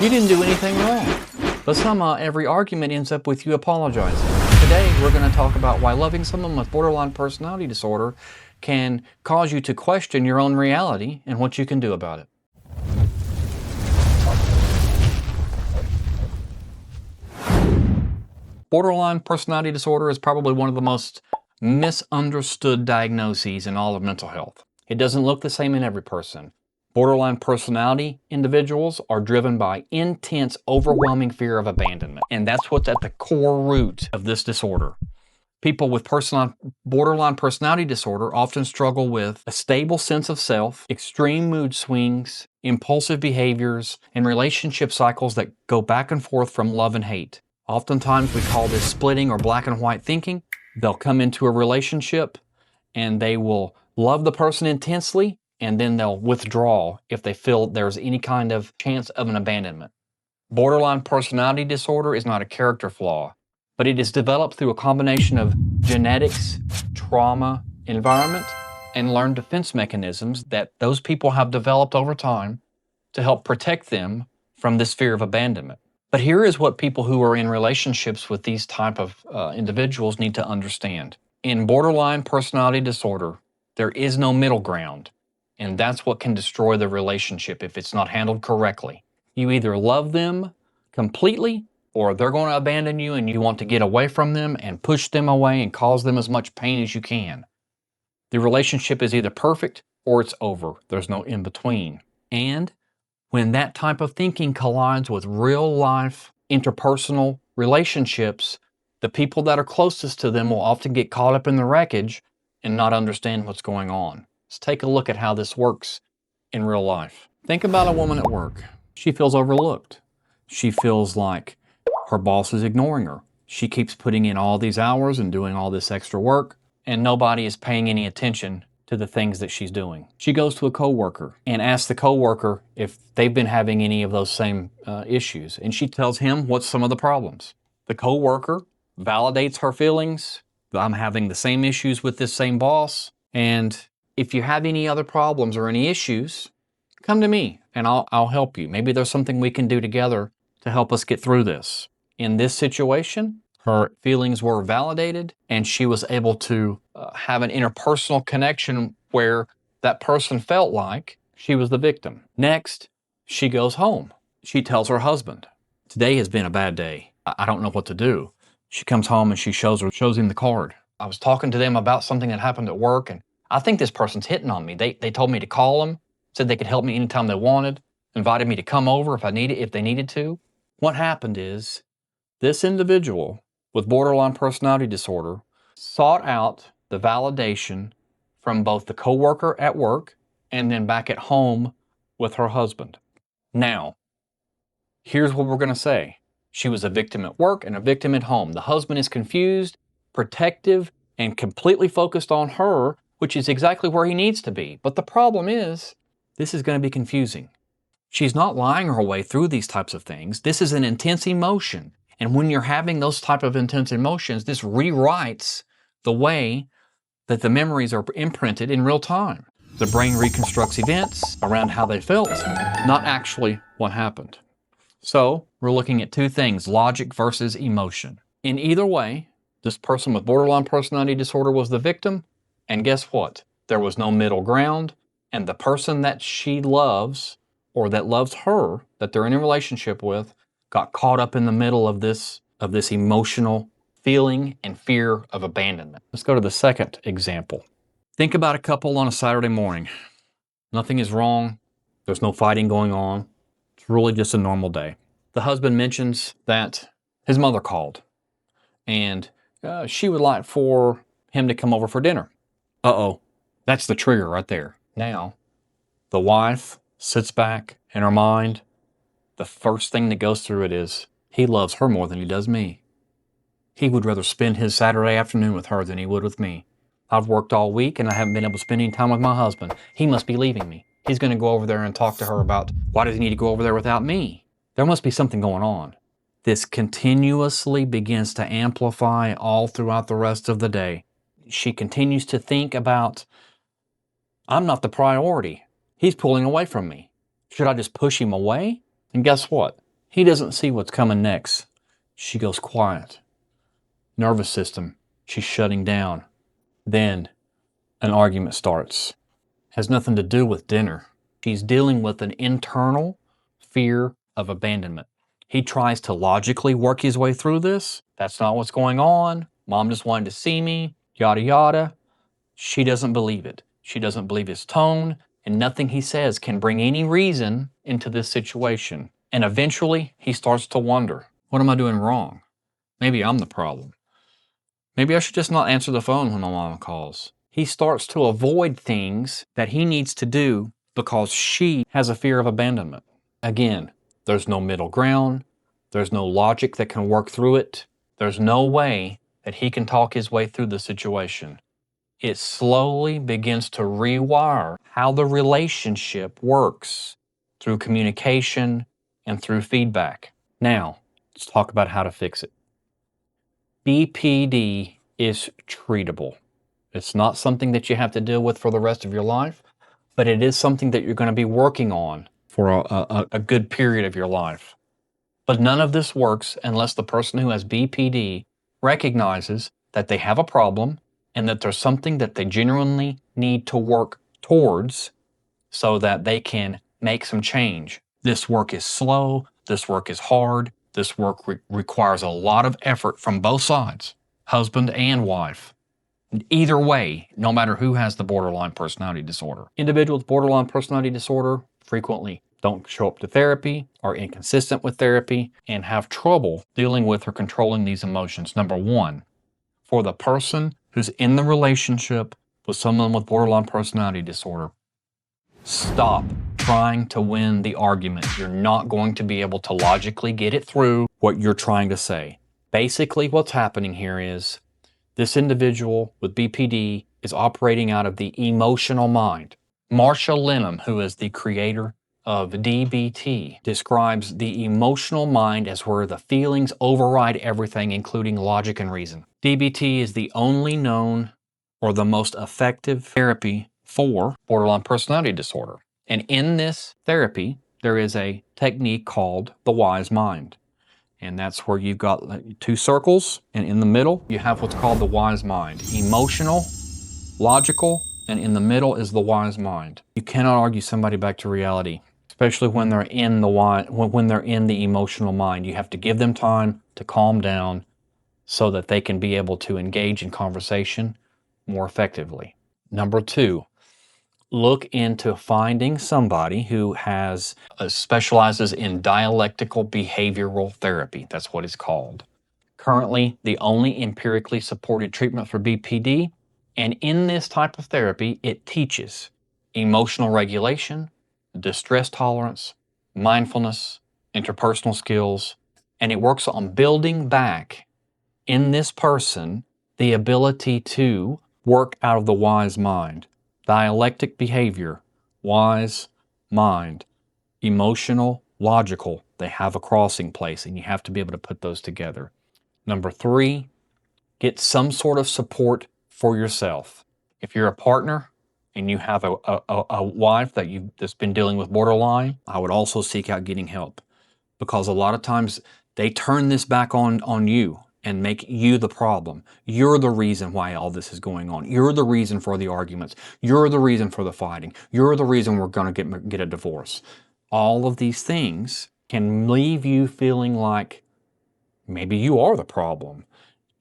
You didn't do anything wrong. But somehow every argument ends up with you apologizing. Today, we're going to talk about why loving someone with borderline personality disorder can cause you to question your own reality and what you can do about it. Borderline personality disorder is probably one of the most misunderstood diagnoses in all of mental health. It doesn't look the same in every person. Borderline personality individuals are driven by intense, overwhelming fear of abandonment. And that's what's at the core root of this disorder. People with borderline personality disorder often struggle with a stable sense of self, extreme mood swings, impulsive behaviors, and relationship cycles that go back and forth from love and hate. Oftentimes we call this splitting or black and white thinking. They'll come into a relationship and they will love the person intensely, and then they'll withdraw if they feel there's any kind of chance of an abandonment. Borderline personality disorder is not a character flaw, but it is developed through a combination of genetics, trauma, environment, and learned defense mechanisms that those people have developed over time to help protect them from this fear of abandonment. But here is what people who are in relationships with these type of individuals need to understand. In borderline personality disorder, there is no middle ground. And that's what can destroy the relationship if it's not handled correctly. You either love them completely, or they're going to abandon you and you want to get away from them and push them away and cause them as much pain as you can. The relationship is either perfect or it's over. There's no in between. And when that type of thinking collides with real life interpersonal relationships, the people that are closest to them will often get caught up in the wreckage and not understand what's going on. Let's take a look at how this works in real life. Think about a woman at work. She feels overlooked. She feels like her boss is ignoring her. She keeps putting in all these hours and doing all this extra work, and nobody is paying any attention to the things that she's doing. She goes to a coworker and asks the coworker if they've been having any of those same issues, and she tells him what's some of the problems. The coworker validates her feelings. I'm having the same issues with this same boss, and if you have any other problems or any issues, come to me and I'll help you. Maybe there's something we can do together to help us get through this. In this situation, her feelings were validated and she was able to have an interpersonal connection where that person felt like she was the victim. Next, she goes home. She tells her husband, today has been a bad day. I don't know what to do. She comes home and she shows him the card. I was talking to them about something that happened at work, and I think this person's hitting on me. They told me to call them, said they could help me anytime they wanted, invited me to come over if they needed to. What happened is this individual with borderline personality disorder sought out the validation from both the coworker at work and then back at home with her husband. Now, here's what we're going to say. She was a victim at work and a victim at home. The husband is confused, protective, and completely focused on her, which is exactly where he needs to be. But the problem is, this is going to be confusing. She's not lying her way through these types of things. This is an intense emotion. And when you're having those type of intense emotions, this rewrites the way that the memories are imprinted in real time. The brain reconstructs events around how they felt, not actually what happened. So we're looking at two things, logic versus emotion. In either way, this person with borderline personality disorder was the victim. And guess what? There was no middle ground, and the person that she loves or that loves her, that they're in a relationship with, got caught up in the middle of this emotional feeling and fear of abandonment. Let's go to the second example. Think about a couple on a Saturday morning. Nothing is wrong. There's no fighting going on. It's really just a normal day. The husband mentions that his mother called, and she would like for him to come over for dinner. Uh-oh, that's the trigger right there. Now, the wife sits back in her mind. The first thing that goes through it is, he loves her more than he does me. He would rather spend his Saturday afternoon with her than he would with me. I've worked all week and I haven't been able to spend any time with my husband. He must be leaving me. He's going to go over there and talk to her about, why does he need to go over there without me? There must be something going on. This continuously begins to amplify all throughout the rest of the day. She continues to think about, I'm not the priority. He's pulling away from me. Should I just push him away? And guess what? He doesn't see what's coming next. She goes quiet. Nervous system, she's shutting down. Then an argument starts. Has nothing to do with dinner. She's dealing with an internal fear of abandonment. He tries to logically work his way through this. That's not what's going on. Mom just wanted to see me, yada yada. She doesn't believe it. She doesn't believe his tone, and nothing he says can bring any reason into this situation. And eventually, he starts to wonder, what am I doing wrong? Maybe I'm the problem. Maybe I should just not answer the phone when my mama calls. He starts to avoid things that he needs to do because she has a fear of abandonment. Again, there's no middle ground. There's no logic that can work through it. There's no way that he can talk his way through the situation. It slowly begins to rewire how the relationship works through communication and through feedback. Now, let's talk about how to fix it. BPD is treatable. It's not something that you have to deal with for the rest of your life, but it is something that you're going to be working on for a good period of your life. But none of this works unless the person who has BPD recognizes that they have a problem and that there's something that they genuinely need to work towards so that they can make some change. This work is slow. This work is hard. This work requires a lot of effort from both sides, husband and wife. Either way, no matter who has the borderline personality disorder. Individuals with borderline personality disorder frequently don't show up to therapy, are inconsistent with therapy, and have trouble dealing with or controlling these emotions. Number one, for the person who's in the relationship with someone with borderline personality disorder, stop trying to win the argument. You're not going to be able to logically get it through what you're trying to say. Basically, what's happening here is this individual with BPD is operating out of the emotional mind. Marsha Linham, who is the creator of DBT, describes the emotional mind as where the feelings override everything, including logic and reason. DBT is the only known or the most effective therapy for borderline personality disorder. And in this therapy, there is a technique called the wise mind. And that's where you've got two circles, and in the middle, you have what's called the wise mind. Emotional, logical, and in the middle is the wise mind. You cannot argue somebody back to reality, especially when they're in the emotional mind. You have to give them time to calm down so that they can be able to engage in conversation more effectively. Number two, look into finding somebody who specializes in dialectical behavioral therapy. That's what it's called. Currently, the only empirically supported treatment for BPD, and in this type of therapy, it teaches emotional regulation, distress tolerance, mindfulness, interpersonal skills, and it works on building back in this person the ability to work out of the wise mind. Dialectic behavior, wise, mind, emotional, logical, they have a crossing place, and you have to be able to put those together. Number three, get some sort of support for yourself. If you're a partner and you have a wife that's been dealing with borderline, I would also seek out getting help, because a lot of times they turn this back on you and make you the problem. You're the reason why all this is going on. You're the reason for the arguments. You're the reason for the fighting. You're the reason we're going to get a divorce. All of these things can leave you feeling like maybe you are the problem.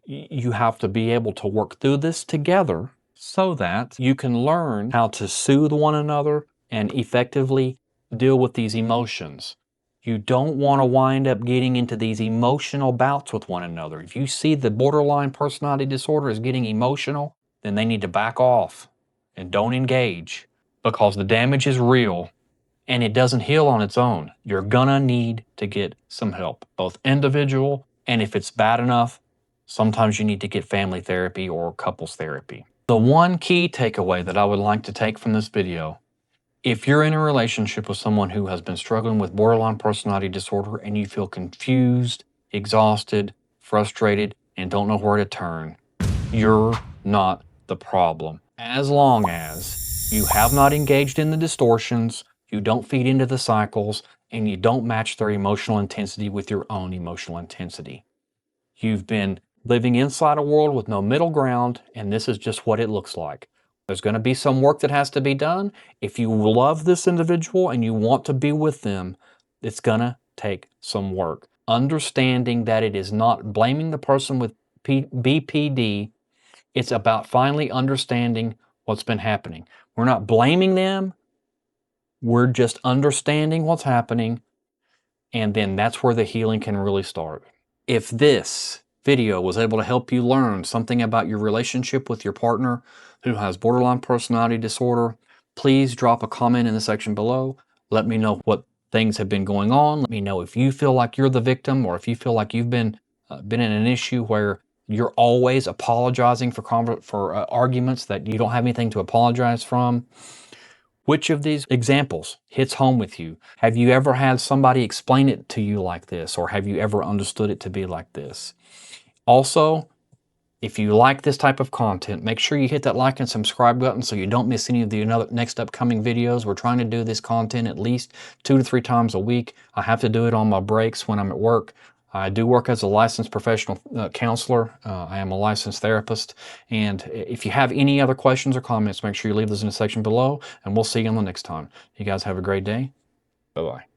You have to be able to work through this together so that you can learn how to soothe one another and effectively deal with these emotions. You don't want to wind up getting into these emotional bouts with one another. If you see the borderline personality disorder is getting emotional, then they need to back off and don't engage, because the damage is real and it doesn't heal on its own. You're gonna need to get some help, both individual, and if it's bad enough, sometimes you need to get family therapy or couples therapy. The one key takeaway that I would like to take from this video: if you're in a relationship with someone who has been struggling with borderline personality disorder and you feel confused, exhausted, frustrated, and don't know where to turn, you're not the problem. As long as you have not engaged in the distortions, you don't feed into the cycles, and you don't match their emotional intensity with your own emotional intensity. You've been living inside a world with no middle ground, and this is just what it looks like. There's going to be some work that has to be done. If you love this individual and you want to be with them, it's going to take some work. Understanding that it is not blaming the person with BPD, it's about finally understanding what's been happening. We're not blaming them, we're just understanding what's happening, and then that's where the healing can really start. If this video was able to help you learn something about your relationship with your partner who has borderline personality disorder, please drop a comment in the section below. Let me know what things have been going on. Let me know if you feel like you're the victim, or if you feel like you've been in an issue where you're always apologizing for arguments that you don't have anything to apologize from. Which of these examples hits home with you? Have you ever had somebody explain it to you like this, or have you ever understood it to be like this? Also, if you like this type of content, make sure you hit that like and subscribe button so you don't miss any of the next upcoming videos. We're trying to do this content at least 2 to 3 times a week. I have to do it on my breaks when I'm at work. I do work as a licensed professional counselor. I am a licensed therapist. And if you have any other questions or comments, make sure you leave those in the section below, and we'll see you on the next time. You guys have a great day. Bye-bye.